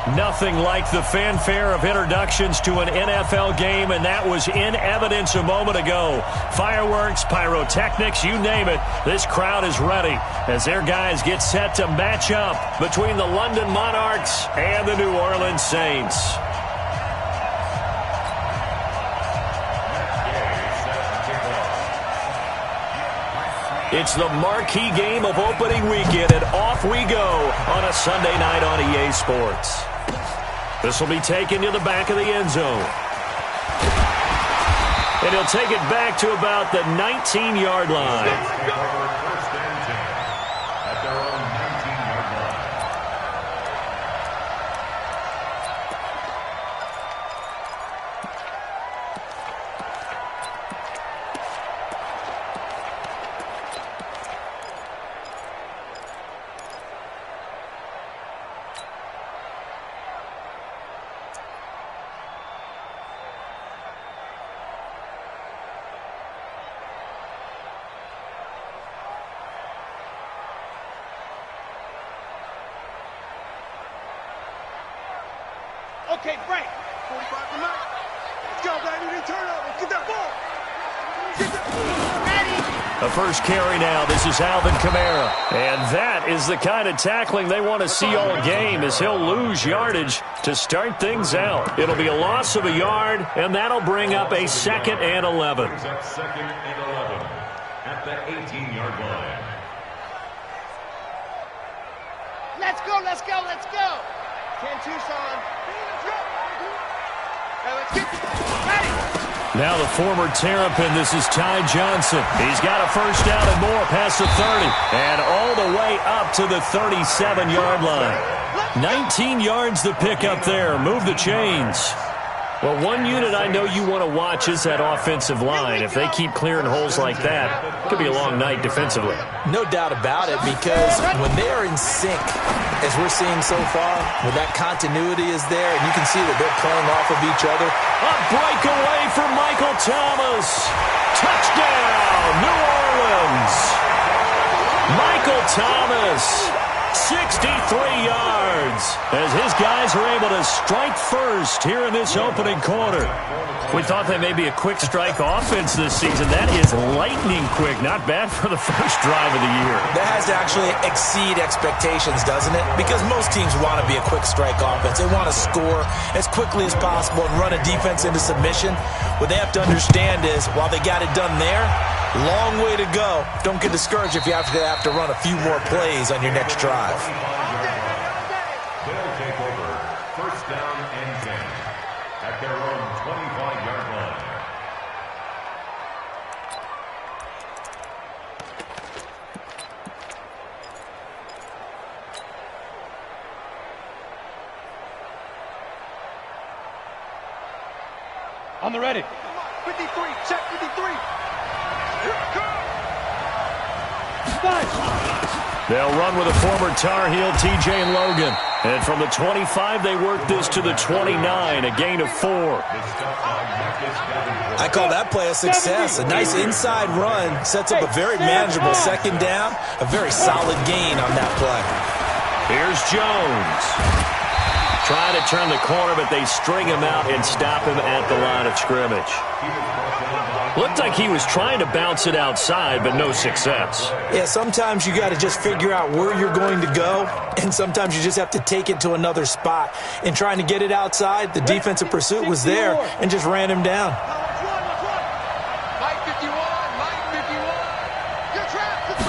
Nothing like the fanfare of introductions to an NFL game, and that was in evidence a moment ago. Fireworks, pyrotechnics, you name it. This crowd is ready as their guys get set to match up between the London Monarchs and the New Orleans Saints. It's the marquee game of opening weekend, and off we go on a Sunday night on EA Sports. This will be taken to the back of the end zone. And he'll take it back to about the 19-yard line. Okay, break. 45 for Mike. Let's go, baby. We turn over. Get that ball. Get that ball. Ready. A first carry now. This is Alvin Kamara. And that is the kind of tackling they want to see all game, as he'll lose yardage to start things out. It'll be a loss of a yard, and that'll bring up a 2nd and 11. Second and 11 at the 18-yard line. Let's go, let's go, let's go. 10 Tucson. Now the former Terrapin, this is Ty Johnson. He's got a first down and more past the 30. And all the way up to the 37-yard line. 19 yards to pick up there. Move the chains. Well, one unit I know you want to watch is that offensive line. If they keep clearing holes like that, it could be a long night defensively. No doubt about it, because when they're in sync, as we're seeing so far, when that continuity is there, and you can see that they're playing off of each other. A breakaway for Michael Thomas. Touchdown, New Orleans. Michael Thomas, 63 yards, as his guys are able to strike first here in this opening quarter. We thought they may be a quick strike offense this season. That is lightning quick. Not bad for the first drive of the year. That has to actually exceed expectations, doesn't it? Because most teams want to be a quick strike offense. They want to score as quickly as possible and run a defense into submission. What they have to understand is, while they got it done there, long way to go. Don't get discouraged if you have to run a few more plays on your next drive. They'll take over. First down and 10 at their own 25-yard line. On the ready. 53, check 53. They'll run with a former Tar Heel, TJ Logan. And from the 25, they work this to the 29, a gain of 4. I call that play a success. A nice inside run sets up a very manageable 2nd down, a very solid gain on that play. Here's Jones. Trying to turn the corner, but they string him out and stop him at the line of scrimmage. Looked like he was trying to bounce it outside, but no success. Yeah, sometimes you got to just figure out where you're going to go, and sometimes you just have to take it to another spot. In trying to get it outside, the defensive pursuit was there and just ran him down. Mike 51, Mike 51. You're trapped.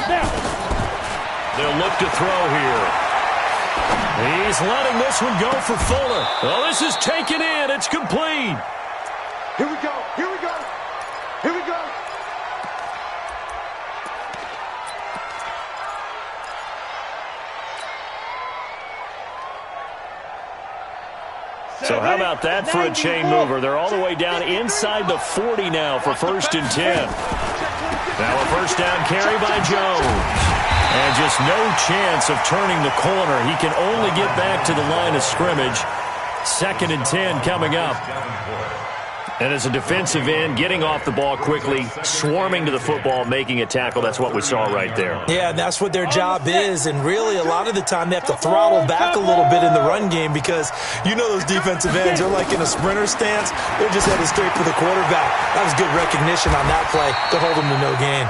They'll look to throw here. He's letting this one go for Fuller. Well, this is taken in. It's complete. Here we go. Here we go. Here we go. So how about that for a chain mover? They're all the way down inside the 40 now for 1st and 10. Now a first down carry by Jones. And just no chance of turning the corner. He can only get back to the line of scrimmage. 2nd and 10 coming up. And as a defensive end, getting off the ball quickly, swarming to the football, making a tackle, that's what we saw right there. Yeah, and that's what their job is. And really, a lot of the time, they have to throttle back a little bit in the run game because you know those defensive ends are like in a sprinter stance. They're just headed straight for the quarterback. That was good recognition on that play to hold them to no gain.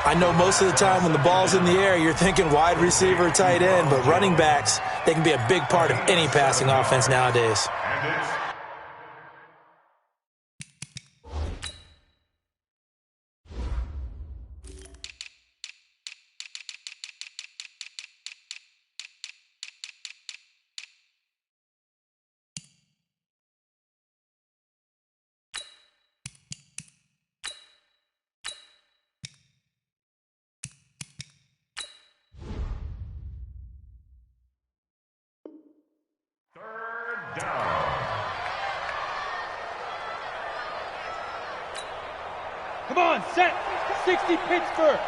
I know most of the time when the ball's in the air, you're thinking wide receiver, tight end, but running backs, they can be a big part of any passing offense nowadays. Come on, set. 60 Pittsburgh.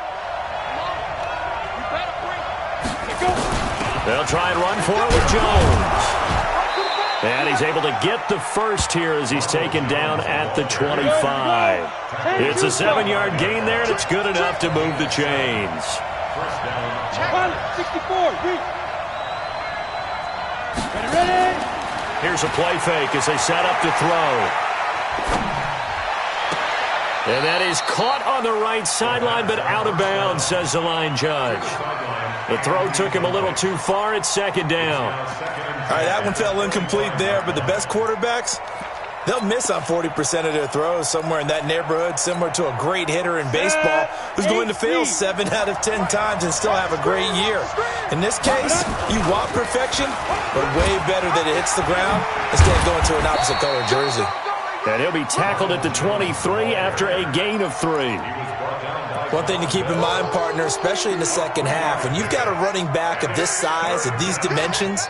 You better bring it. Go. They'll try and run for it with Jones. And he's able to get the first here as he's taken down at the 25. It's a 7-yard gain there, and it's good enough to move the chains. Pilot, 64, reach. Ready. Here's a play fake as they set up to throw. And that is caught on the right sideline, but out of bounds, says the line judge. The throw took him a little too far. It's second down. All right, that one fell incomplete there, but the best quarterbacks, they'll miss on 40% of their throws, somewhere in that neighborhood, similar to a great hitter in baseball who's going to fail 7 out of 10 times and still have a great year. In this case, you want perfection, but way better that it hits the ground instead of going to an opposite color jersey. And he'll be tackled at the 23 after a gain of 3. One thing to keep in mind, partner, especially in the second half, when you've got a running back of this size, of these dimensions,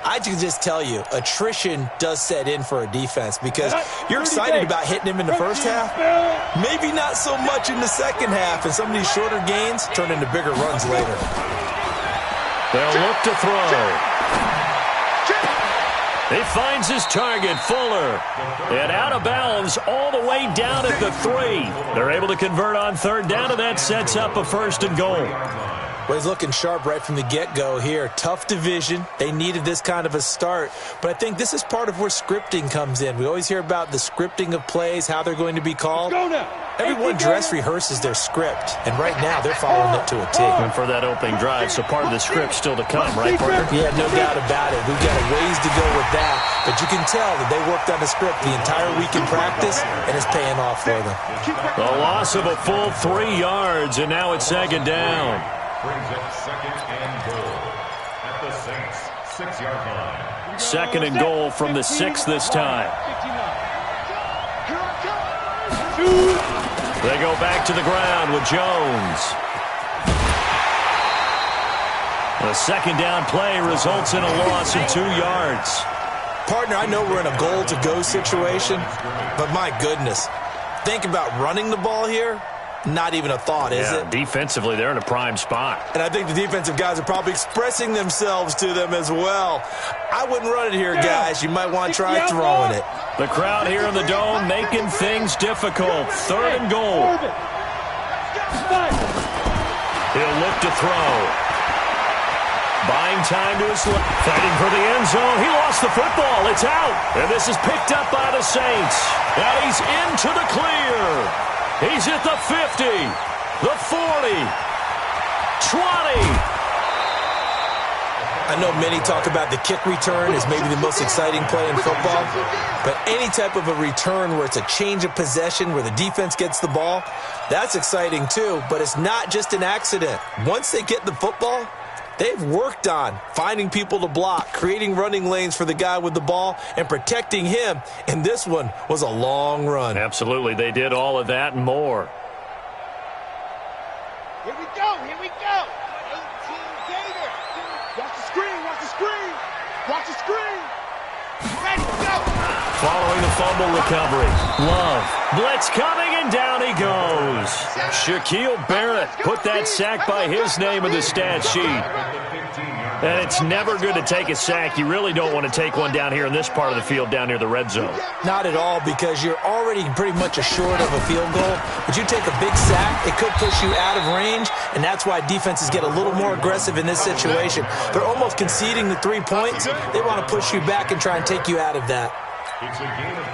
I can just tell you, attrition does set in for a defense because you're excited about hitting him in the first half, maybe not so much in the second half, and some of these shorter gains turn into bigger runs later. They'll look to throw. He finds his target, Fuller. And out of bounds all the way down at the 3. They're able to convert on third down, and that sets up a 1st and goal. Well, he's looking sharp right from the get-go here. Tough division. They needed this kind of a start. But I think this is part of where scripting comes in. We always hear about the scripting of plays, how they're going to be called. Everyone dress rehearses their script, and right now they're following it to a T. And for that opening drive, so part of the script still to come, right, partner? Yeah, no doubt about it. We've got a ways to go with that, but you can tell that they worked on the script the entire week in practice, and it's paying off for them. The loss of a full 3 yards, and now it's second down. Brings up 2nd and goal at the Saints' 6-yard line. 2nd and goal from the 6 this time. They go back to the ground with Jones. The second down play results in a loss of 2 yards. Partner, I know we're in a goal-to-go situation, but my goodness, think about running the ball here. Not even a thought, is it? Defensively, they're in a prime spot. And I think the defensive guys are probably expressing themselves to them as well. I wouldn't run it here, guys. You might want to try throwing it. The crowd here in the Dome making things difficult. 3rd and goal. He'll look to throw. Buying time to his left. Fighting for the end zone. He lost the football. It's out. And this is picked up by the Saints. And he's into the clear. He's at the 50, the 40, 20. I know many talk about the kick return as maybe the most exciting play in football, but any type of a return where it's a change of possession, where the defense gets the ball, that's exciting too, but it's not just an accident. Once they get the football, they've worked on finding people to block, creating running lanes for the guy with the ball, and protecting him. And this one was a long run. Absolutely. They did all of that and more. Here we go. 18 Gator. Watch the screen. Watch the screen. Ready, go. Following the fumble recovery. Love. Blitz coming, and down he goes. Shaquille Barrett put that sack by his name in the stat sheet. And it's never good to take a sack. You really don't want to take one down here in this part of the field, down near the red zone. Not at all, because you're already pretty much assured of a field goal. But you take a big sack, it could push you out of range, and that's why defenses get a little more aggressive in this situation. They're almost conceding the 3 points. They want to push you back and try and take you out of that. It's a gain of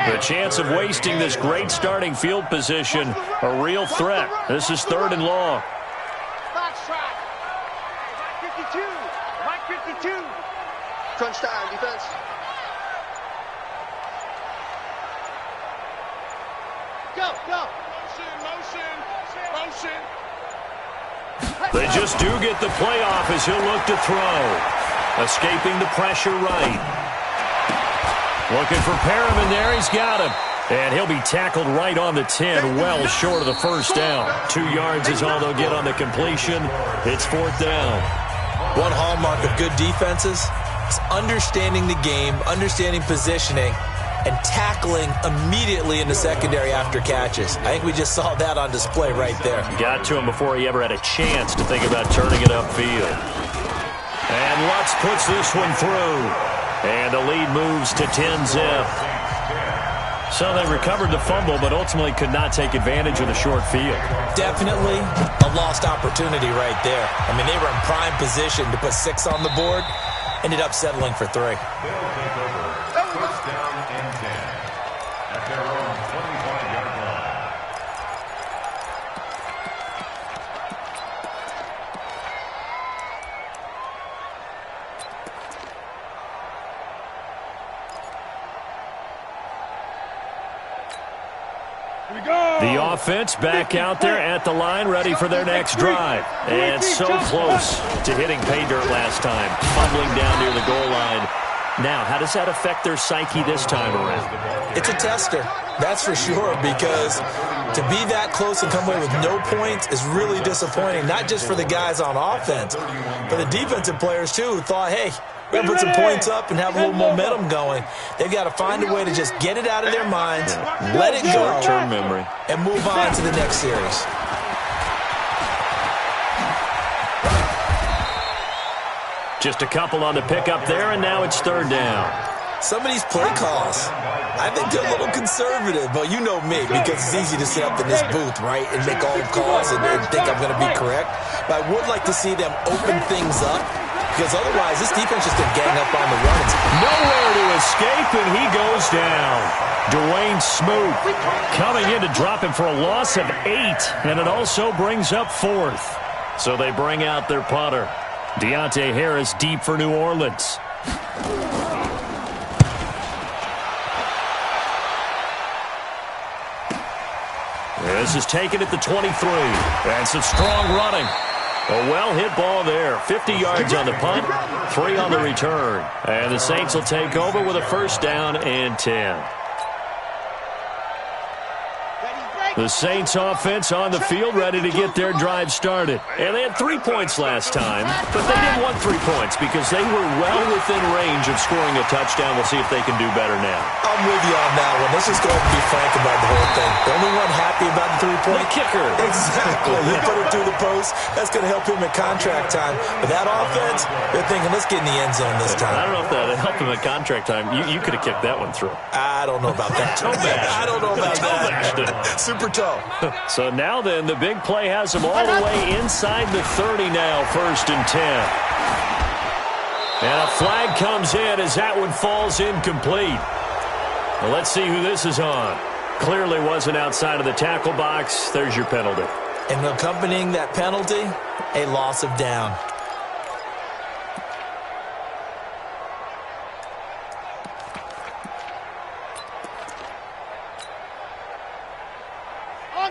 3. The chance of wasting this great starting field position, a real threat. This is 3rd and long. Box track. Mike 52. Mike 52. Crunch time, defense. Go, go. Motion, motion, motion. They just do get the play off as he'll look to throw. Escaping the pressure right. Looking for Perriman there. He's got him. And he'll be tackled right on the 10, well short of the first down. 2 yards is all they'll get on the completion. It's 4th down. One hallmark of good defenses is understanding the game, understanding positioning, and tackling immediately in the secondary after catches. I think we just saw that on display right there. Got to him before he ever had a chance to think about turning it upfield. And Lutz puts this one through. And the lead moves to 10-zip. So they recovered the fumble, but ultimately could not take advantage of the short field. Definitely a lost opportunity right there. I mean, they were in prime position to put 6 on the board. Ended up settling for 3. They'll take over 1st down and 10 at their own 25-yard line. The offense back out there at the line, ready for their next drive. And so close to hitting pay dirt last time, fumbling down near the goal line. Now, how does that affect their psyche this time around? It's a tester, that's for sure, because to be that close and come away with no points is really disappointing, not just for the guys on offense, but the defensive players, too, who thought, hey, we're going to put some points up and have a little momentum going. They've got to find a way to just get it out of their minds, let it go, short-term memory, and move on to the next series. Just a couple on the pickup there, and now it's 3rd down. Some of these play calls, I think they're a little conservative, but you know me, because it's easy to sit up in this booth, right, and make all the calls and think I'm going to be correct. But I would like to see them open things up, because otherwise this defense just going to gang up on the run. Nowhere to escape, and he goes down. Dwayne Smoot coming in to drop him for a loss of 8, and it also brings up 4th. So they bring out their punter. Deontay Harris deep for New Orleans. This is taken at the 23. And some strong running. A well-hit ball there. 50 yards on the punt, 3 on the return. And the Saints will take over with a 1st down and 10. The Saints offense on the field, ready to get their drive started. And they had 3 points last time, but they didn't want 3 points because they were well within range of scoring a touchdown. We'll see if they can do better now. I'm with you on that one. Let's just go ahead and be frank about the whole thing. The only one happy about the 3-point? The kicker. Exactly. He put it through the post. That's going to help him at contract time. But that offense, they're thinking, let's get in the end zone this time. I don't know if that helped him at contract time. You could have kicked that one through. I don't know about that. I don't know about that. Super toe. So now then, the big play has them all the way inside the 30 now, 1st and 10. And a flag comes in as that one falls incomplete. Well, let's see who this is on. Clearly wasn't outside of the tackle box. There's your penalty. And accompanying that penalty, a loss of down.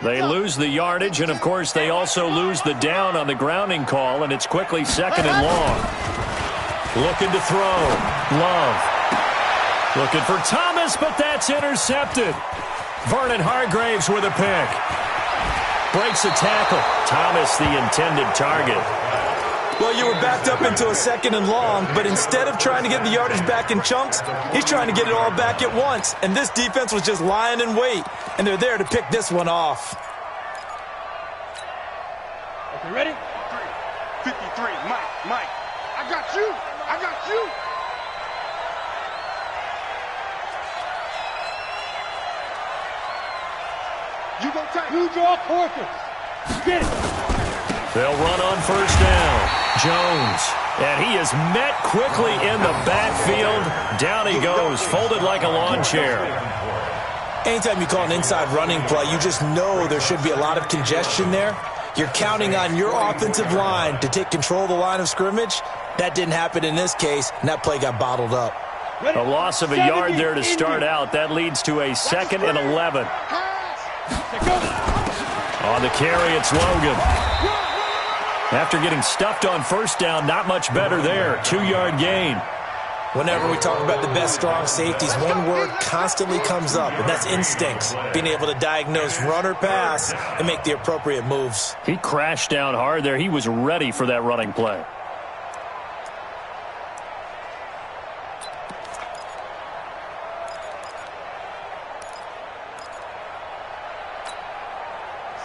They lose the yardage, and, of course, they also lose the down on the grounding call, and it's quickly 2nd and long. Looking to throw. Love. Looking for Thomas, but that's intercepted. Vernon Hargraves with a pick. Breaks a tackle. Thomas, the intended target. Well, you were backed up into a 2nd and long, but instead of trying to get the yardage back in chunks, he's trying to get it all back at once. And this defense was just lying in wait, and they're there to pick this one off. Okay, ready? 53, Mike. You draw quarters. Get it. They'll run on first down. Jones. And he is met quickly in the backfield. Down he goes, folded like a lawn chair. Anytime you call an inside running play, you just know there should be a lot of congestion there. You're counting on your offensive line to take control of the line of scrimmage. That didn't happen in this case, and that play got bottled up. A loss of a yard there to start out. That leads to a 2nd and 11. On the carry, it's Logan. After getting stuffed on first down, not much better there. 2-yard gain. Whenever we talk about the best strong safeties, one word constantly comes up, and that's instincts. Being able to diagnose run or pass and make the appropriate moves. He crashed down hard there. He was ready for that running play.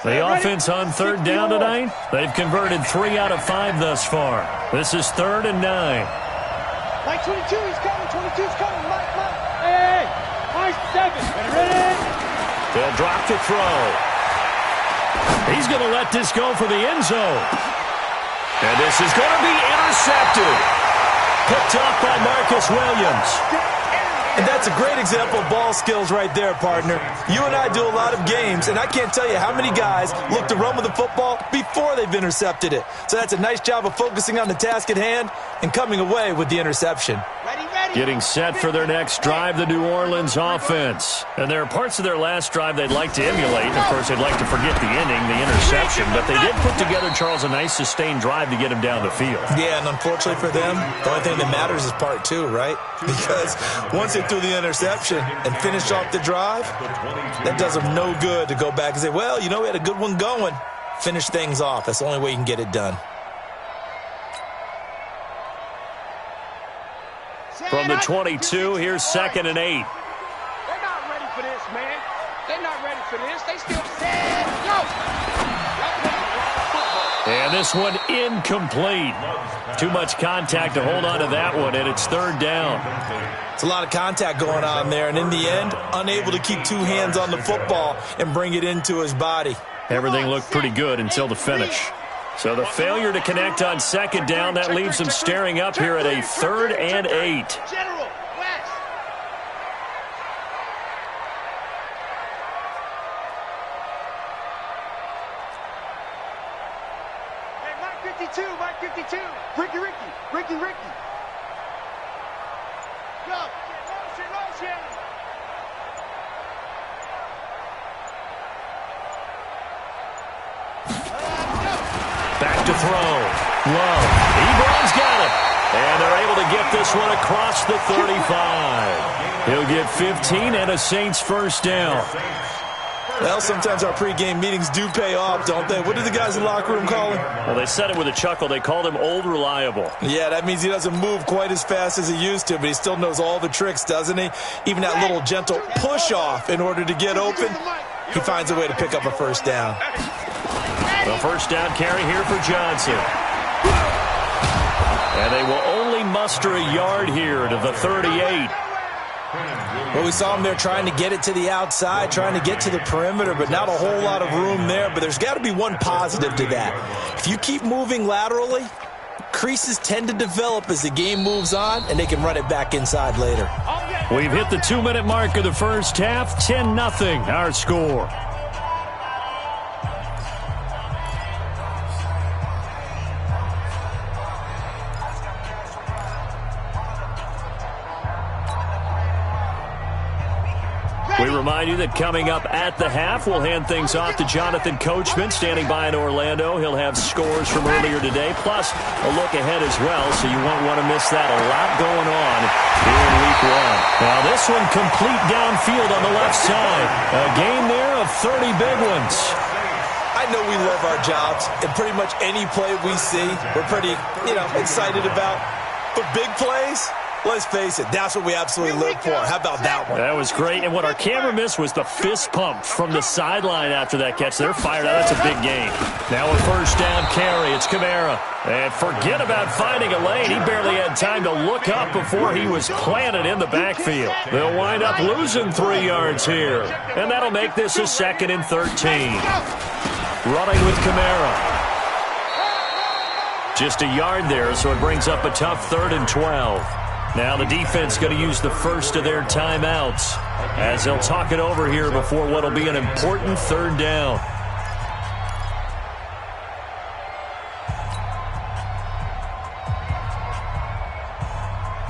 The offense on 3rd down tonight, they've converted 3 out of 5 thus far. This is 3rd and 9. Mike 22, he's coming. 22's coming. Mike. Hey, Mike 7. Ready? They'll drop to throw. He's going to let this go for the end zone. And this is going to be intercepted. Picked up by Marcus Williams. And that's a great example of ball skills right there, partner. You and I do a lot of games, and I can't tell you how many guys look to run with the football before they've intercepted it. So that's a nice job of focusing on the task at hand and coming away with the interception. Getting set for their next drive, the New Orleans offense. And there are parts of their last drive they'd like to emulate. And of course, they'd like to forget the ending, the interception. But they did put together, Charles, a nice sustained drive to get him down the field. Yeah, and unfortunately for them, the only thing that matters is part 2, right? Because once they threw the interception and finished off the drive, that does them no good to go back and say, well, you know, we had a good one going. Finish things off. That's the only way you can get it done. From the 22, here's 2nd and 8. They're not ready for this, man. They're not ready for this. They still said, go. And this one incomplete. Too much contact to hold on to that one, and it's 3rd down. It's a lot of contact going on there, and in the end, unable to keep 2 hands on the football and bring it into his body. Everything looked pretty good until the finish. So the failure to connect on 2nd down, that leaves them staring up here at a 3rd and 8. General, West. Hey, Mike 52. Ricky. Go. Motion. Back to throw. Love. Ebron's got it. And they're able to get this one across the 35. He'll get 15 and a Saints first down. Well, sometimes our pregame meetings do pay off, don't they? What did the guys in the locker room call him? Well, they said it with a chuckle. They called him Old Reliable. Yeah, that means he doesn't move quite as fast as he used to, but he still knows all the tricks, doesn't he? Even that little gentle push-off in order to get open, he finds a way to pick up a first down. The first down carry here for Johnson. And they will only muster a yard here to the 38. Well, we saw him there trying to get it to the outside, trying to get to the perimeter, but not a whole lot of room there. But there's got to be one positive to that. If you keep moving laterally, creases tend to develop as the game moves on, and they can run it back inside later. We've hit the 2-minute mark of the first half. 10-0 our score. We remind you that coming up at the half, we'll hand things off to Jonathan Coachman, standing by in Orlando. He'll have scores from earlier today, plus a look ahead as well, so you won't want to miss that. A lot going on here in Week 1. Now this one complete downfield on the left side. A game there of 30 big ones. I know we love our jobs, and pretty much any play we see, we're pretty, excited about. But big plays, Let's face it, that's what we absolutely live for. How about that one? That was great. And what our camera missed was the fist pump from the sideline after that catch. They're fired out. That's a big gain. Now a first down carry. It's Kamara. And forget about finding a lane. He barely had time to look up before he was planted in the backfield. They'll wind up losing 3 yards here. And that'll make this a 2nd and 13. Running with Kamara. Just a yard there, so it brings up a tough 3rd and 12. Now the defense going to use the first of their timeouts as they'll talk it over here before what will be an important 3rd down.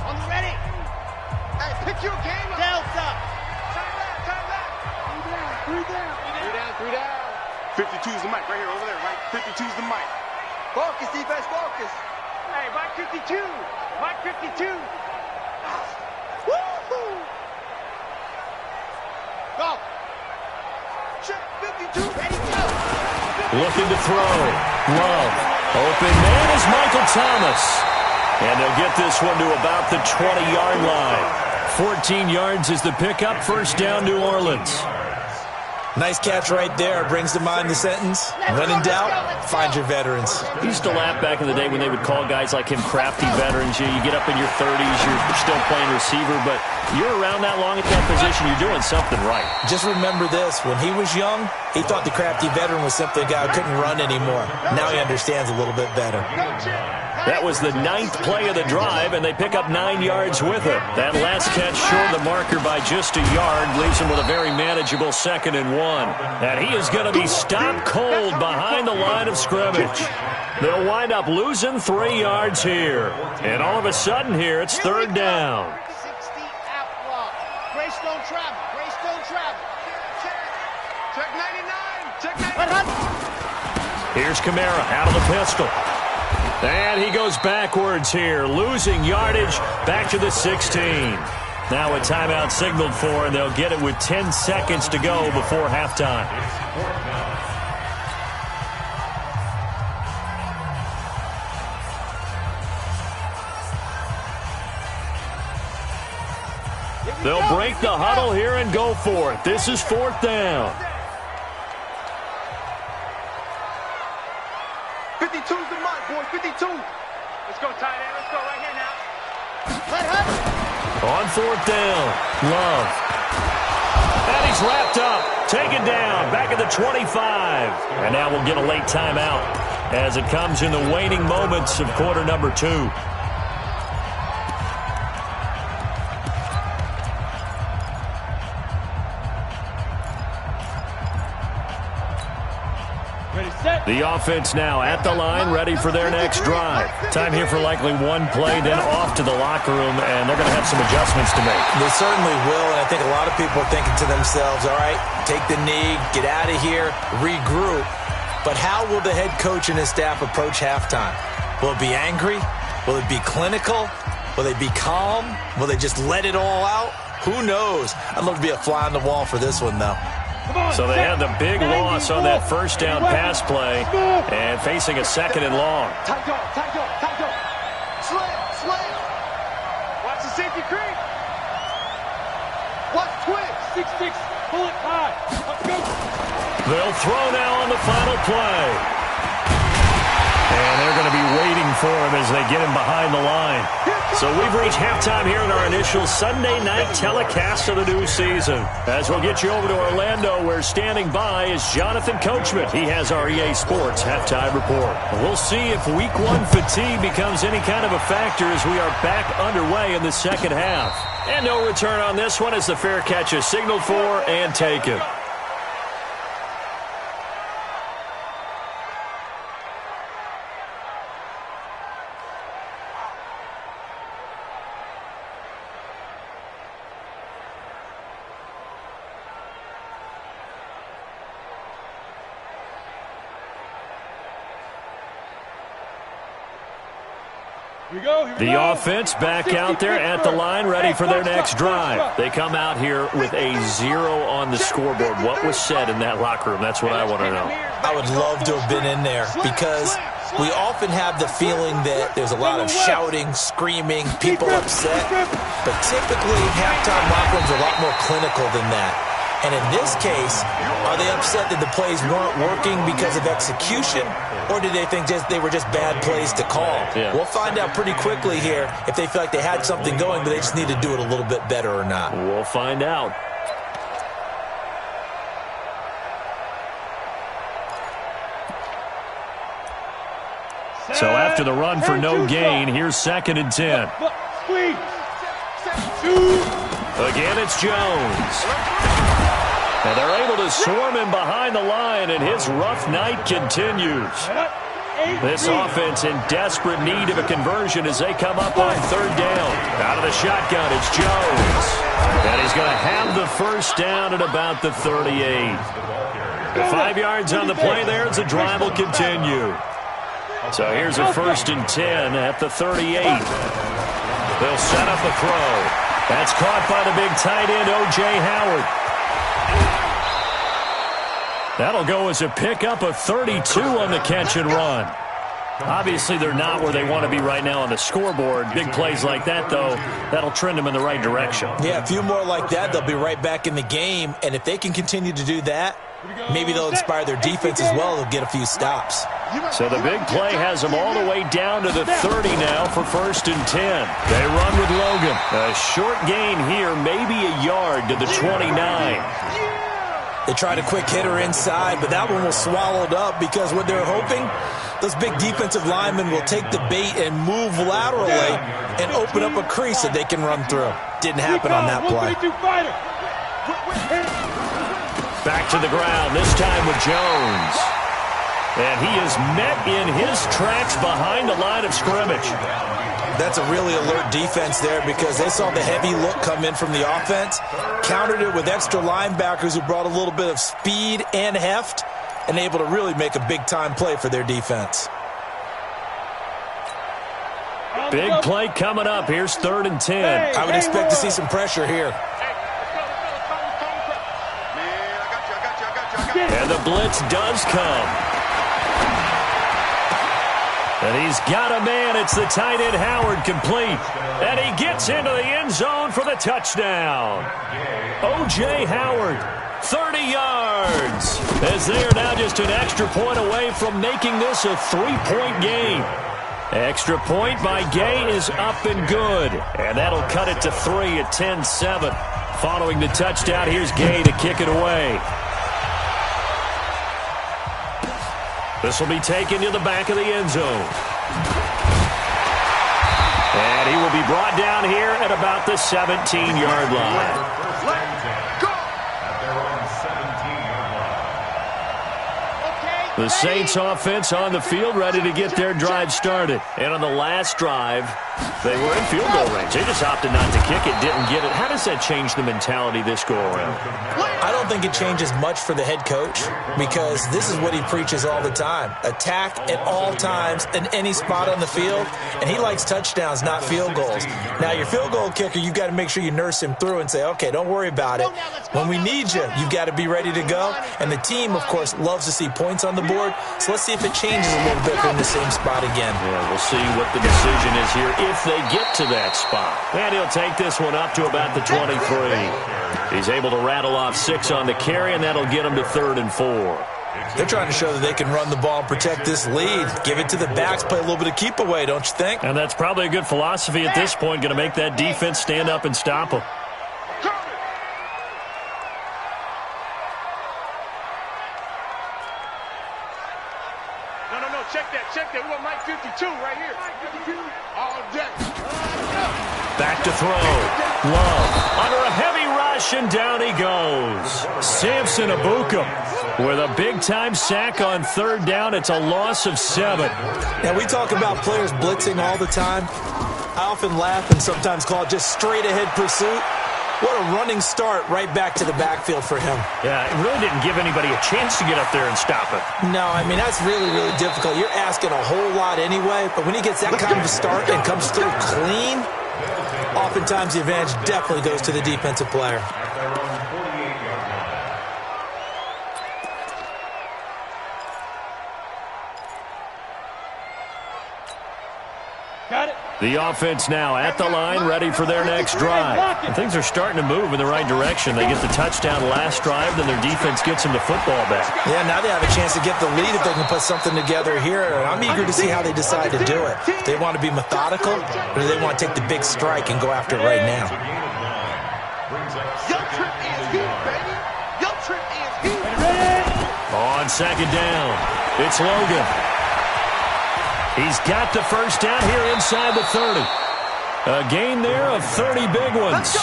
On the ready. Hey, pick your game up. Delta. Time back. 3 down. 52's the mic right here, over there, right? 52's the mic. Focus, defense, focus. Hey, Mike 52. Mike 52. Woo-hoo. Go. Check 52. Ready, go. Looking to throw. Love. Open man is Michael Thomas. And they'll get this one to about the 20-yard line. 14 yards is the pickup. First down, New Orleans. Nice catch right there. Brings to mind the sentence, when in doubt, find your veterans. He used to laugh back in the day when they would call guys like him crafty veterans. You get up in your 30s, you're still playing receiver, but you're around that long at that position, you're doing something right. Just remember this. When he was young, he thought the crafty veteran was simply a guy who couldn't run anymore. Now he understands a little bit better. That was the 9th play of the drive, and they pick up 9 yards with it. That last catch short of the marker by just a yard leaves him with a very manageable 2nd and 1. And he is going to be stopped cold behind the line of scrimmage. They'll wind up losing 3 yards here. And all of a sudden here, it's 3rd down. 60 outlaw. Greystone travel. Check 99. Check 99. Here's Kamara out of the pistol. And he goes backwards here, losing yardage back to the 16. Now a timeout signaled for, and they'll get it with 10 seconds to go before halftime. They'll break the huddle here and go for it. This is 4th down. 52's the mark, boys. 52. Let's go, tight end. Let's go right here now. On 4th down, Love. And he's wrapped up, taken down, back at the 25. And now we'll get a late timeout as it comes in the waning moments of quarter number 2. The offense now at the line, ready for their next drive. Time here for likely one play, then off to the locker room, and they're going to have some adjustments to make. They certainly will, and I think a lot of people are thinking to themselves, all right, take the knee, get out of here, regroup. But how will the head coach and his staff approach halftime? Will it be angry? Will it be clinical? Will they be calm? Will they just let it all out? Who knows? I'd love to be a fly on the wall for this one, though. So they had the big loss on that first down pass play and facing a 2nd and long. Tight go. Slam. Watch the safety creep. Watch twig. 6-6. Pull it high. Go. They'll throw now on the final play. And they're going to be waiting for him as they get him behind the line. So we've reached halftime here in our initial Sunday night telecast of the new season. As we'll get you over to Orlando, where standing by is Jonathan Coachman. He has our EA Sports halftime report. We'll see if Week 1 fatigue becomes any kind of a factor as we are back underway in the second half. And no return on this one as the fair catch is signaled for and taken. The offense back out there at the line, ready for their next drive. They come out here with a 0 on the scoreboard. What was said in that locker room? That's what I want to know. I would love to have been in there because we often have the feeling that there's a lot of shouting, screaming, people upset. But typically, halftime locker rooms are a lot more clinical than that. And in this case, are they upset that the plays weren't working because of execution, or do they think they were just bad plays to call? Yeah. We'll find out pretty quickly here if they feel like they had something going, but they just need to do it a little bit better or not. We'll find out. So after the run for no gain, here's 2nd and 10. Again, it's Jones. And they're able to swarm him behind the line, and his rough night continues. This offense in desperate need of a conversion as they come up on 3rd down. Out of the shotgun, it's Jones. And he's going to have the first down at about the 38. 5 yards on the play there as the drive will continue. So here's a 1st and 10 at the 38. They'll set up a throw. That's caught by the big tight end, O.J. Howard. That'll go as a pickup of 32 on the catch and run. Obviously, they're not where they want to be right now on the scoreboard. Big plays like that, though, that'll trend them in the right direction. Yeah, a few more like that, they'll be right back in the game. And if they can continue to do that, maybe they'll inspire their defense as well. They'll get a few stops. So the big play has them all the way down to the 30 now for 1st and 10. They run with Logan. A short gain here, maybe a yard to the 29. They tried a quick hitter inside, but that one was swallowed up because what they're hoping, those big defensive linemen will take the bait and move laterally and open up a crease that they can run through. Didn't happen on that play. Back to the ground, this time with Jones. And he is met in his tracks behind the line of scrimmage. That's a really alert defense there because they saw the heavy look come in from the offense, countered it with extra linebackers who brought a little bit of speed and heft, and able to really make a big-time play for their defense. Big play coming up. Here's 3rd and 10. I would expect to see some pressure here. And the blitz does come. And he's got a man. It's the tight end, Howard, complete. And he gets into the end zone for the touchdown. O.J. Howard, 30 yards. As they are now just an extra point away from making this a 3-point game. Extra point by Gay is up and good. And that'll cut it to 3 at 10-7. Following the touchdown, here's Gay to kick it away. This will be taken to the back of the end zone. And he will be brought down here at about the 17-yard line. The Saints offense on the field ready to get their drive started. And on the last drive, they were in field goal range. They just opted not to kick it, didn't get it. How does that change the mentality this go-around? I don't think it changes much for the head coach because this is what he preaches all the time. Attack at all times in any spot on the field, and he likes touchdowns, not field goals. Now, your field goal kicker, you've got to make sure you nurse him through and say, okay, don't worry about it. When we need you, you've got to be ready to go. And the team, of course, loves to see points on the board, so let's see if it changes a little bit from the same spot again. Yeah, we'll see what the decision is here if they get to that spot. And he'll take this one up to about the 23. He's able to rattle off 6 on the carry, and that'll get him to 3rd and 4. They're trying to show that they can run the ball and protect this lead. Give it to the backs, play a little bit of keep away, don't you think? And that's probably a good philosophy at this point, going to make that defense stand up and stop them. Check that. We got Mike 52 right here. 52 all day. Back to throw. Love under a heavy rush, and down he goes. Samson Abuka with a big-time sack on 3rd down. It's a loss of 7. Now, we talk about players blitzing all the time. I often laugh and sometimes call it just straight-ahead pursuit. What a running start right back to the backfield for him. Yeah, it really didn't give anybody a chance to get up there and stop it. No, I mean, that's really, really difficult. You're asking a whole lot anyway, but when he gets that kind of a start and comes through clean, oftentimes the advantage definitely goes to the defensive player. The offense now at the line, ready for their next drive. And things are starting to move in the right direction. They get the touchdown last drive, then their defense gets them the football back. Yeah, now they have a chance to get the lead if they can put something together here. And I'm eager to see how they decide to do it. Do they want to be methodical, or do they want to take the big strike and go after it right now? Your trip is here, baby. Your trip is here. On second down, it's Logan. He's got the first down here inside the 30. A gain there of 30 big ones.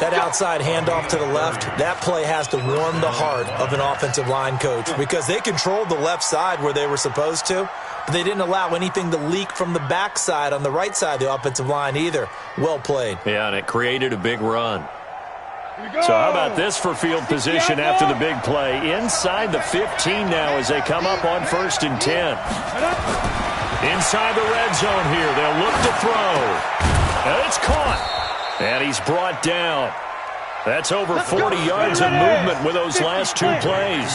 That outside handoff to the left, that play has to warm the heart of an offensive line coach because they controlled the left side where they were supposed to, but they didn't allow anything to leak from the backside on the right side of the offensive line either. Well played. Yeah, and it created a big run. So how about this for field position after the big play? Inside the 15 now as they come up on 1st and 10. Inside the red zone here. They'll look to throw. And it's caught. And he's brought down. That's over 40 yards of movement with those last 2 plays.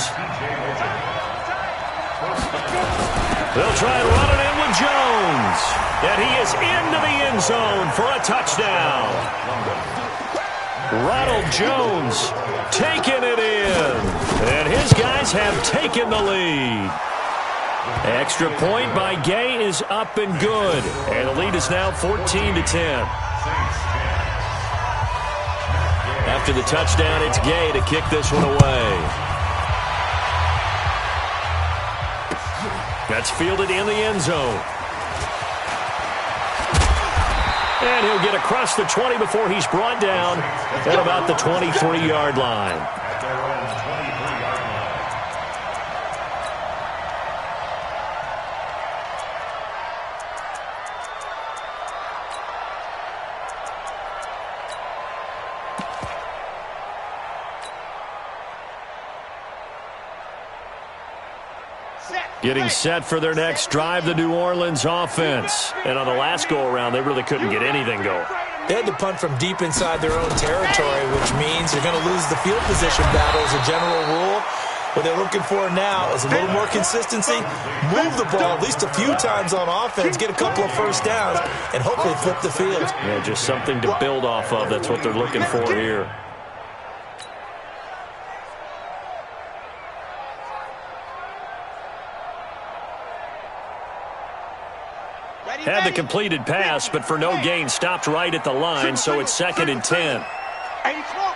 They'll try and run it in with Jones. And he is into the end zone for a touchdown. Ronald Jones taking it in. And his guys have taken the lead. Extra point by Gay is up and good. And the lead is now 14-10. After the touchdown, it's Gay to kick this one away. That's fielded in the end zone. And he'll get across the 20 before he's brought down at about the 23-yard line. Getting set for their next drive, the New Orleans offense. And on the last go-around, they really couldn't get anything going. They had to punt from deep inside their own territory, which means you're going to lose the field position battle as a general rule. What they're looking for now is a little more consistency, move the ball at least a few times on offense, get a couple of first downs, and hopefully flip the field. Yeah, just something to build off of. That's what they're looking for here. Had the completed pass, but for no gain, stopped right at the line, so it's 2nd and 10. Hey, smoke.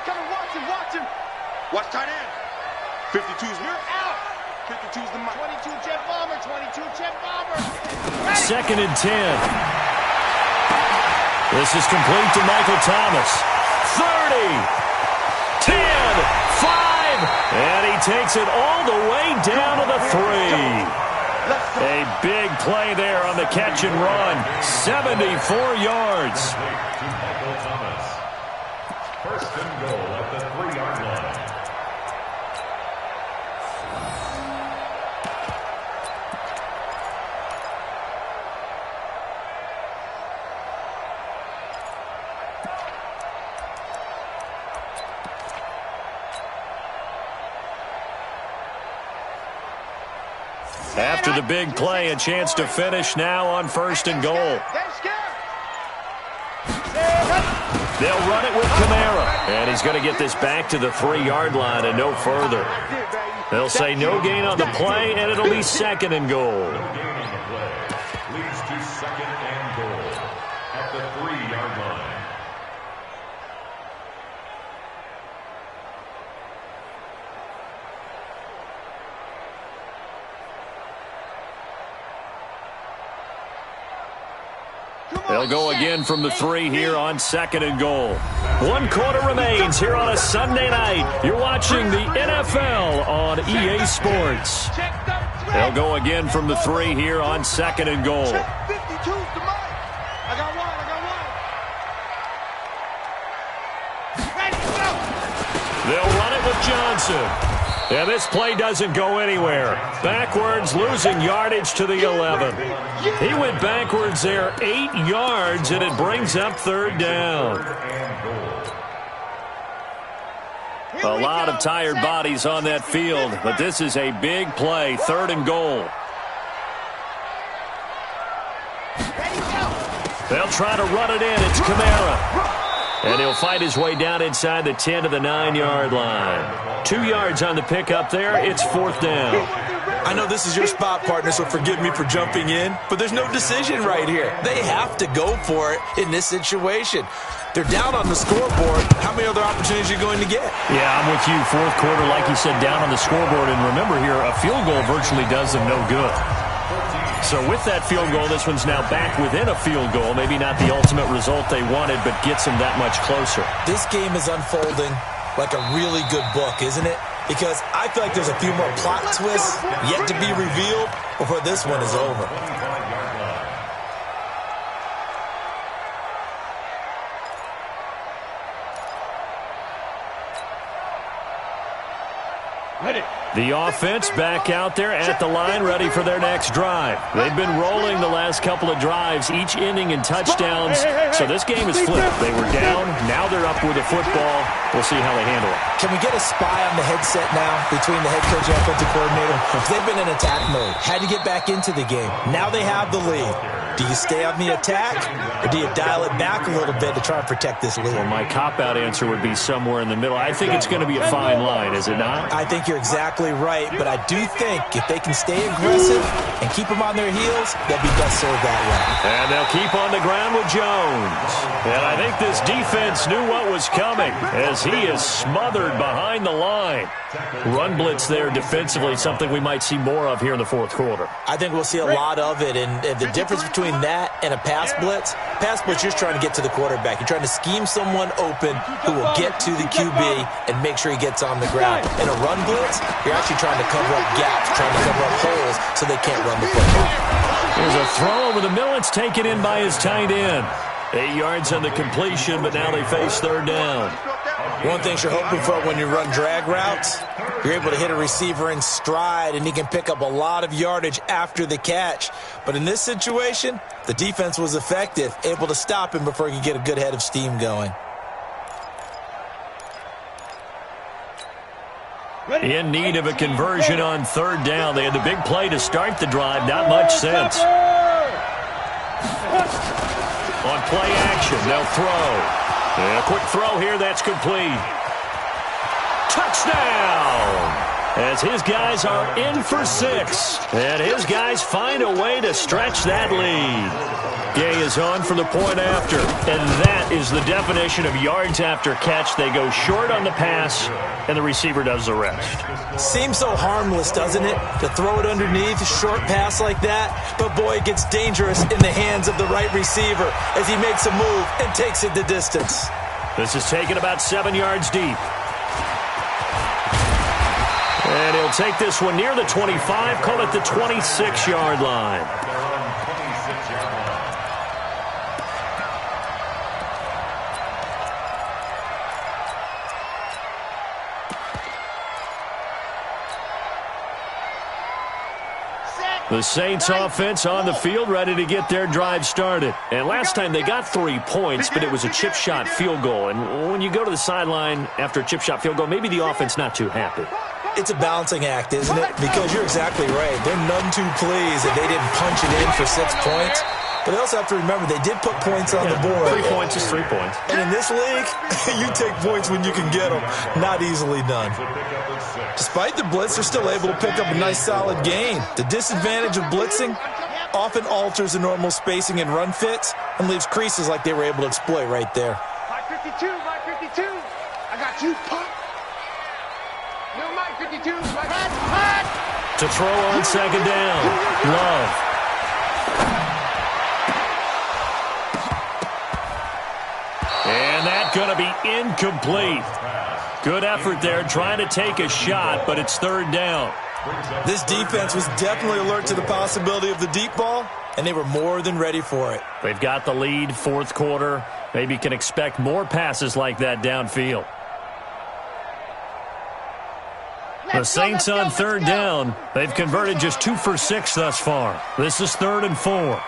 Come and watch him. Watch tight end. 52's you're out. 52's the 22 jet bomber. 22 jet bomber. 2nd and 10. This is complete to Michael Thomas. 30, 10, 5, and he takes it all the way down to the 3. A big play there on the catch and run. 74 yards. First and goal at the 3-yard line. After the big play, a chance to finish now on 1st and goal. They'll run it with Kamara. And he's going to get this back to the 3-yard line and no further. They'll say no gain on the play, and it'll be 2nd and goal. No gain on the play. Leads to 2nd and goal at the 3-yard line. They'll go again from the 3 here on 2nd and goal. 1 quarter remains here on a Sunday night. You're watching the NFL on EA Sports. They'll go again from the 3 here on 2nd and goal. 52's the mic. I got one. Ready, go. They'll run it with Johnson. And this play doesn't go anywhere. Backwards, losing yardage to the 11. He went backwards there 8 yards, and it brings up 3rd down. A lot of tired bodies on that field, but this is a big play, 3rd and goal. Ready, go. They'll try to run it in. It's Kamara. And he'll fight his way down inside the 10 to the 9-yard line. 2 yards on the pickup there. It's 4th down. I know this is your spot, partner, so forgive me for jumping in, but there's no decision right here. They have to go for it in this situation. They're down on the scoreboard. How many other opportunities are you going to get? Yeah, I'm with you. 4th quarter, like you said, down on the scoreboard. And remember here, a field goal virtually does them no good. So with that field goal, this one's now back within a field goal. Maybe not the ultimate result they wanted, but gets them that much closer. This game is unfolding like a really good book, isn't it? Because I feel like there's a few more plot twists yet to be revealed before this one is over. The offense back out there at the line, ready for their next drive. They've been rolling the last couple of drives, each ending in touchdowns. So this game is flipped. They were down. Now they're up with the football. We'll see how they handle it. Can we get a spy on the headset now between the head coach and offensive coordinator? Because they've been in attack mode. Had to get back into the game. Now they have the lead. Do you stay on the attack, or do you dial it back a little bit to try and protect this lead? Well, my cop-out answer would be somewhere in the middle. I think it's going to be a fine line, is it not? I think you're exactly right, but I do think if they can stay aggressive and keep them on their heels, they'll be best served that way. And they'll keep on the ground with Jones. And I think this defense knew what was coming as he is smothered behind the line. Run blitz there defensively, something we might see more of here in the 4th quarter. I think we'll see a lot of it, and the difference between that and a pass blitz, you're just trying to get to the quarterback. You're trying to scheme someone open who will get to the QB and make sure he gets on the ground. In a run blitz, you're actually trying to cover up gaps, trying to cover up holes so they can't run the football. There's a throw over the middle. It's taken in by his tight end. 8 yards on the completion, but now they face 3rd down. One thing you're hoping for when you run drag routes, you're able to hit a receiver in stride, and he can pick up a lot of yardage after the catch. But in this situation, the defense was effective, able to stop him before he could get a good head of steam going. In need of a conversion on 3rd down. They had the big play to start the drive. Not much sense. On play action, they'll throw. And a quick throw here, that's complete. Touchdown! As his guys are in for 6. And his guys find a way to stretch that lead. Gay is on for the point after. And that is the definition of yards after catch. They go short on the pass, and the receiver does the rest. Seems so harmless, doesn't it? To throw it underneath, a short pass like that. But, boy, it gets dangerous in the hands of the right receiver as he makes a move and takes it the distance. This is taken about 7 yards deep. And he'll take this one near the 25, call it the 26-yard line. The Saints offense on the field, ready to get their drive started. And last time they got 3 points, but it was a chip shot field goal. And when you go to the sideline after a chip shot field goal, maybe the offense not too happy. It's a balancing act, isn't it? Because you're exactly right. They're none too pleased that they didn't punch it in for 6 points. But they also have to remember they did put points on the board. 3 points is 3 points. And in this league, you take points when you can get them. Not easily done. Despite the blitz, they're still able to pick up a nice solid gain. The disadvantage of blitzing often alters the normal spacing and run fits and leaves creases like they were able to exploit right there. Mike 52, Mike 52. I got you, pop. No, Mike 52. Mike. To throw on 2nd down. Love. And that's going to be incomplete. Good effort there trying to take a shot, but it's 3rd down. This defense was definitely alert to the possibility of the deep ball, and they were more than ready for it. They've got the lead, 4th quarter. Maybe can expect more passes like that downfield. The Saints on 3rd down. They've converted just 2 for 6 thus far. This is 3rd and 4.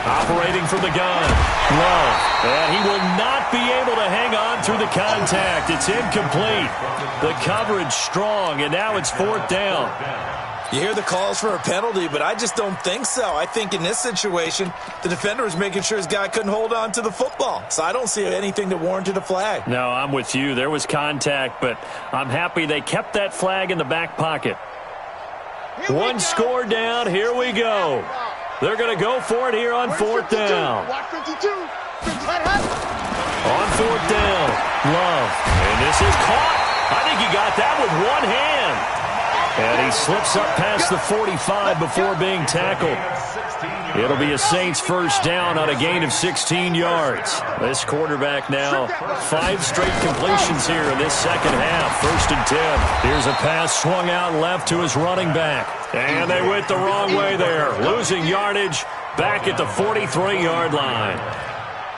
Operating from the gun. Love. And he will not be able to hang on going through the contact. It's incomplete. The coverage strong, and now it's 4th down. You hear the calls for a penalty, but I just don't think so. I think in this situation, the defender was making sure his guy couldn't hold on to the football. So I don't see anything that warranted a flag. No, I'm with you. There was contact, but I'm happy they kept that flag in the back pocket. One score down. Here we go. They're going to go for it here on 4th down. Watch 52. On 4th down, Love. And this is caught. I think he got that with one hand. And he slips up past the 45 before being tackled. It'll be a Saints first down on a gain of 16 yards. This quarterback now 5 straight completions here in this second half. 1st and 10. Here's a pass swung out left to his running back. And they went the wrong way there. Losing yardage back at the 43-yard line.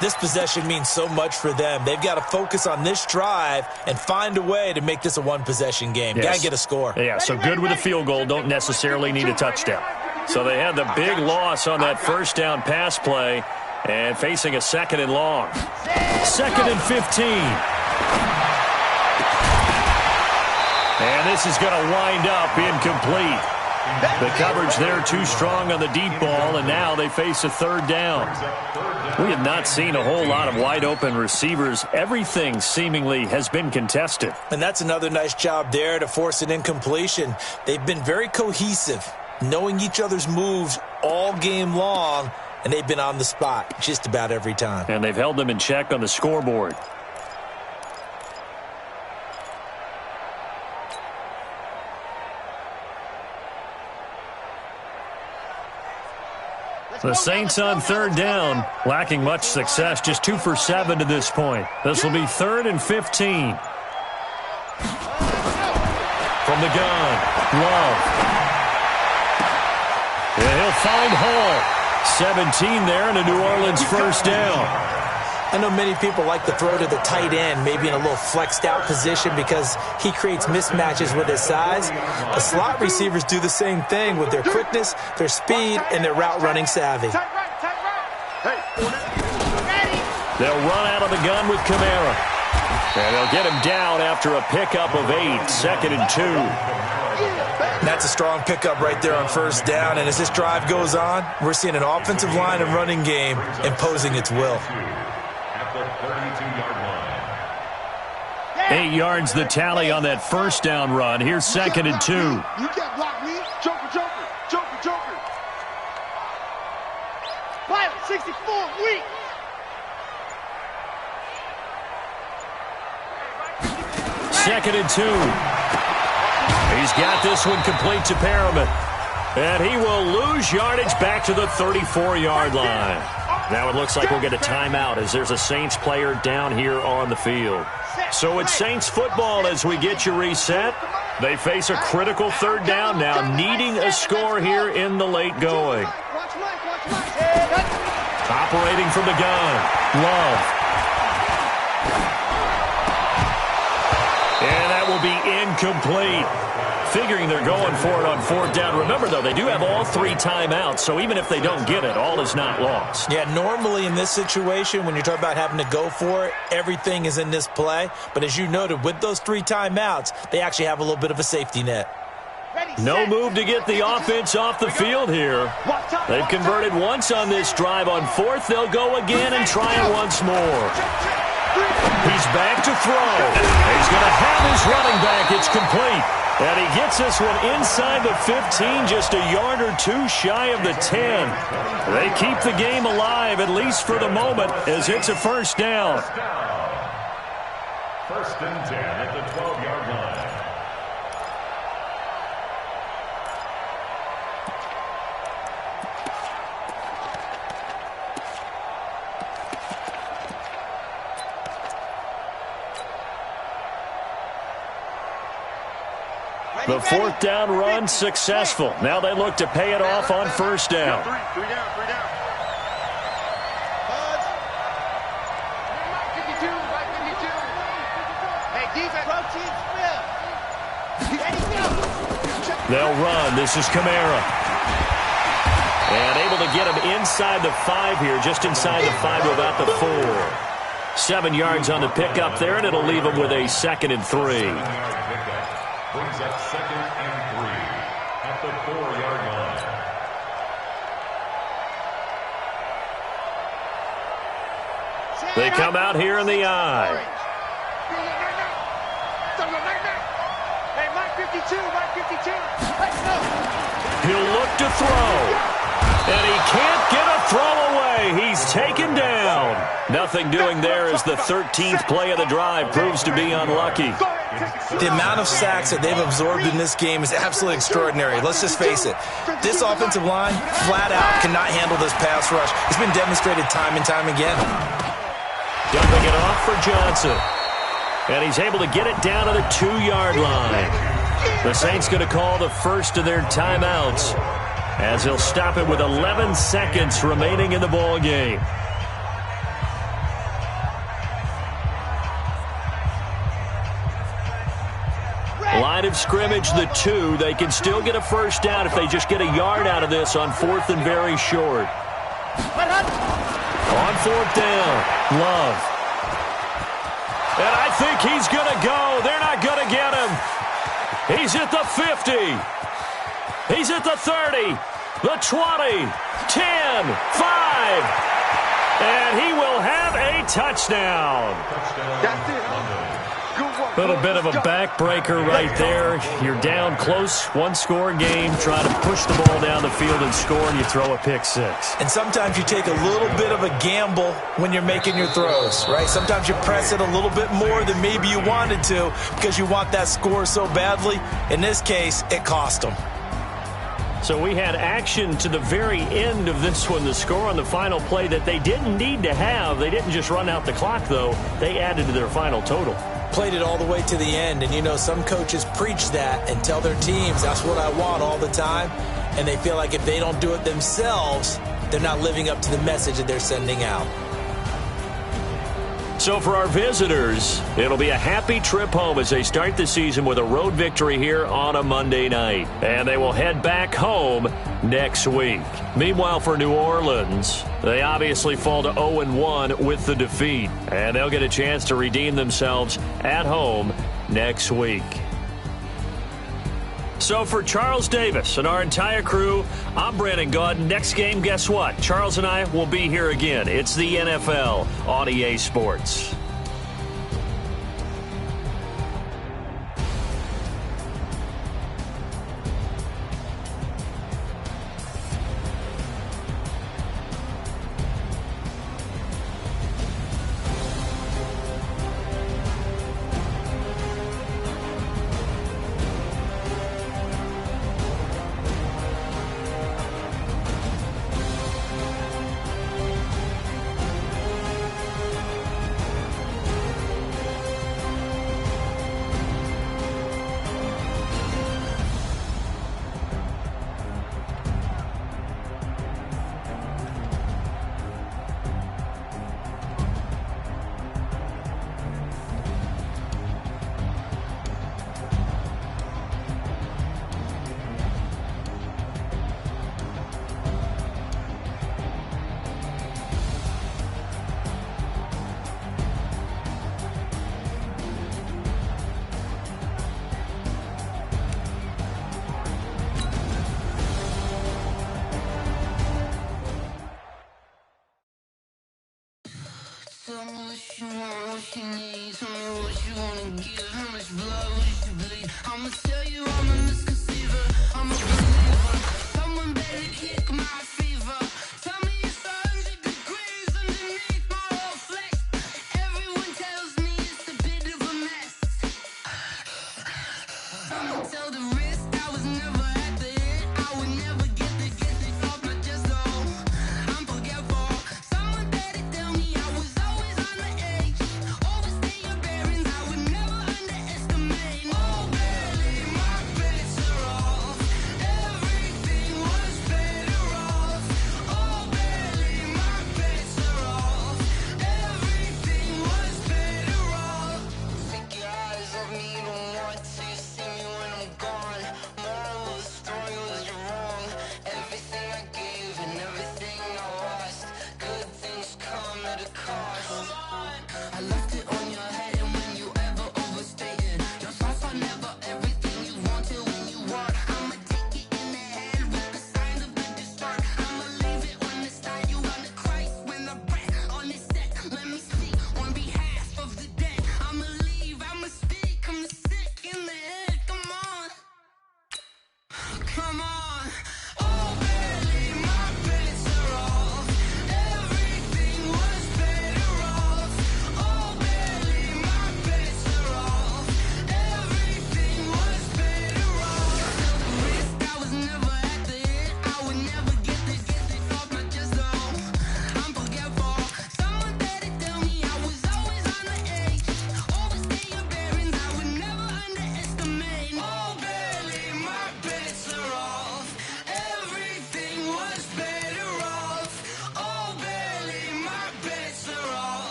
This possession means so much for them. They've got to focus on this drive and find a way to make this a one-possession game. Yes. Got to get a score. Yeah, so good with a field goal. Don't necessarily need a touchdown. So they had the big loss on that first down pass play and facing a 2nd and long. 2nd and 15. And this is going to wind up incomplete. The coverage there too strong on the deep ball, and now they face a 3rd down. We have not seen a whole lot of wide-open receivers. Everything seemingly has been contested. And that's another nice job there to force an incompletion. They've been very cohesive, knowing each other's moves all game long, and they've been on the spot just about every time. And they've held them in check on the scoreboard. The Saints on 3rd down, lacking much success, just 2 for 7 to this point. This will be 3rd and 15. From the gun, Love. And he'll find Hall. 17 there and a New Orleans first down. I know many people like to throw to the tight end, maybe in a little flexed out position because he creates mismatches with his size. The slot receivers do the same thing with their quickness, their speed, and their route running savvy. They'll run out of the gun with Kamara. And they'll get him down after a pickup of 8, 2nd and 2. That's a strong pickup right there on 1st down, and as this drive goes on, we're seeing an offensive line and running game imposing its will. 8 yards the tally on that first down run. Here's 2nd and 2. You can't block me. Joker, Joker, Joker, Joker. Pilot 64, weak. Second and 2. He's got this one complete to Perriman. And he will lose yardage back to the 34-yard line. Now it looks like we'll get a timeout as there's a Saints player down here on the field. So it's Saints football as we get you reset. They face a critical 3rd down now, needing a score here in the late going. Operating from the gun, Love. And that will be incomplete. Figuring they're going for it on 4th down. Remember, though, they do have all 3 timeouts, so even if they don't get it, all is not lost. Yeah, normally in this situation, when you're talking about having to go for it, everything is in this play. But as you noted, with those 3 timeouts, they actually have a little bit of a safety net. No move to get the offense off the field here. They've converted once on this drive. On 4th, they'll go again and try it once more. He's back to throw. He's going to have his running back. It's complete. And he gets this one inside the 15, just a yard or 2 shy of the 10. They keep the game alive, at least for the moment, as it's a first down. 1st and 10 at the 12-yard line. The 4th down run successful. Now they look to pay it off on 1st down. 3 down. Buzz. Right 52. Hey, defense. They'll run. This is Kamara. And able to get him inside the 5 here, just inside the 5 to about the 4. 7 yards on the pickup there, and it'll leave him with a 2nd and 3. 7-yard pickup brings up 2nd and 3 at the 4-yard line. They come out here in the eye. Hey, Mike 52, Mike 52. He'll look to throw. And he can't get a throw away. He's taken down. Nothing doing there as the 13th play of the drive proves to be unlucky. The amount of sacks that they've absorbed in this game is absolutely extraordinary. Let's just face it. This offensive line, flat out, cannot handle this pass rush. It's been demonstrated time and time again. Dumping it off for Johnson. And he's able to get it down to the 2-yard line. The Saints going to call the first of their timeouts, as he'll stop it with 11 seconds remaining in the ball game. Line of scrimmage, the 2. They can still get a first down if they just get a yard out of this on 4th and very short. On 4th down, Love. And I think he's going to go. They're not going to get him. He's at the 50. He's at the 30, the 20, 10, 5. And he will have a touchdown. That's it, huh? A little bit of a backbreaker right there. You're down close, 1-score game, trying to push the ball down the field and score, and you throw a pick 6. And sometimes you take a little bit of a gamble when you're making your throws, right? Sometimes you press it a little bit more than maybe you wanted to because you want that score so badly. In this case, it cost them. So we had action to the very end of this one, the score on the final play that they didn't need to have. They didn't just run out the clock, though. They added to their final total. Played it all the way to the end, and you know some coaches preach that and tell their teams that's what I want all the time, and they feel like if they don't do it themselves, they're not living up to the message that they're sending out. So for our visitors, it'll be a happy trip home as they start the season with a road victory here on a Monday night. And they will head back home next week. Meanwhile, for New Orleans, they obviously fall to 0-1 with the defeat. And they'll get a chance to redeem themselves at home next week. So for Charles Davis and our entire crew, I'm Brandon Gaudin. Next game, guess what? Charles and I will be here again. It's the NFL on EA Sports. Tell me what you want, what you need. Tell me what you wanna give, how much blood, what you bleed. I'ma tell you I'm a misconceiver. I'm a